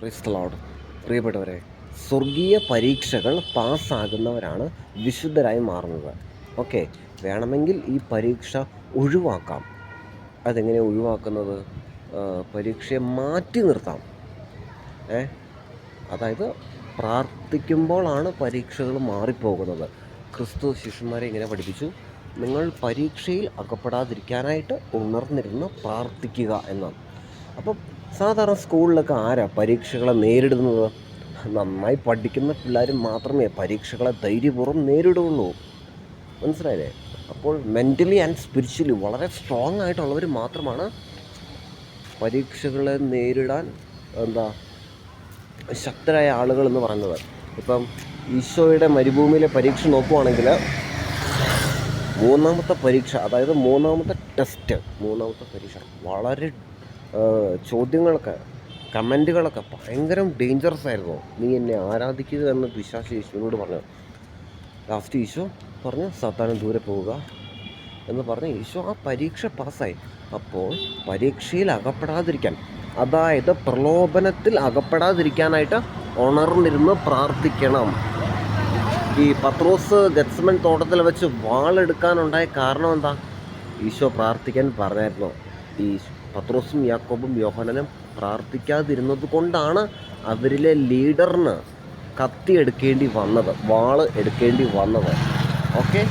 Praise the Lord. പ്രിയപ്പെട്ടവരെ, സ്വർഗീയ പരീക്ഷകൾ പാസ്സാകുന്നവരാണ് വിശുദ്ധരായി മാറുന്നത്. ഓക്കെ, വേണമെങ്കിൽ ഈ പരീക്ഷ ഒഴിവാക്കാം. അതെങ്ങനെ ഒഴിവാക്കുന്നത്? പരീക്ഷയെ മാറ്റി നിർത്താം. അതായത് പ്രാർത്ഥിക്കുമ്പോഴാണ് പരീക്ഷകൾ മാറിപ്പോകുന്നത്. ക്രിസ്തു ശിഷ്യന്മാരെ ഇങ്ങനെ പഠിപ്പിച്ചു: നിങ്ങൾ പരീക്ഷയിൽ അകപ്പെടാതിരിക്കാനായിട്ട് ഉണർന്നിരുന്ന് പ്രാർത്ഥിക്കുക എന്നാണ്. അപ്പം സാധാരണ സ്കൂളിലൊക്കെ ആരാ പരീക്ഷകളെ നേരിടുന്നത്? നന്നായി പഠിക്കുന്ന പിള്ളേർ മാത്രമേ പരീക്ഷകളെ ധൈര്യപൂർവ്വം നേരിടുകയുള്ളൂ. മനസ്സിലായില്ലേ? അപ്പോൾ മെൻ്റലി ആൻഡ് സ്പിരിച്വലി വളരെ സ്ട്രോങ് ആയിട്ടുള്ളവർ മാത്രമാണ് പരീക്ഷകളെ നേരിടാൻ ശക്തരായ ആളുകൾ എന്ന് പറയുന്നത്. ഇപ്പം ഈശോയുടെ മരുഭൂമിയിലെ പരീക്ഷ നോക്കുവാണെങ്കിൽ മൂന്നാമത്തെ പരീക്ഷ, അതായത് മൂന്നാമത്തെ പരീക്ഷ വളരെ ചോദ്യങ്ങളൊക്കെ, കമൻറ്റുകളൊക്കെ ഭയങ്കര ഡേഞ്ചറസ് ആയിരുന്നു. നീ എന്നെ ആരാധിക്കുക എന്ന് പിശാച് യേശുവിനോട് പറഞ്ഞു. ലാസ്റ്റ് ഈശോ പറഞ്ഞു, സാത്താനും ദൂരെ പോവുക എന്ന് പറഞ്ഞ് ഈശോ ആ പരീക്ഷ പാസ്സായി. അപ്പോൾ പരീക്ഷയിൽ അകപ്പെടാതിരിക്കാൻ, അതായത് പ്രലോഭനത്തിൽ അകപ്പെടാതിരിക്കാനായിട്ട് ഉണർന്നിരുന്ന് പ്രാർത്ഥിക്കണം. ഈ പത്രോസ് ഗെത്സമൻ തോട്ടത്തിൽ വെച്ച് വാളെടുക്കാനുണ്ടായ കാരണം എന്താ? ഈശോ പ്രാർത്ഥിക്കാൻ പറഞ്ഞായിരുന്നു. ഈ പത്രോസും യാക്കോബും യോഹന്നാനും പ്രാർത്ഥിക്കാതിരുന്നത് കൊണ്ടാണ് അവരിലെ ലീഡറിന് കത്തി എടുക്കേണ്ടി വന്നത്, വാള് എടുക്കേണ്ടി വന്നത്. ഓക്കെ.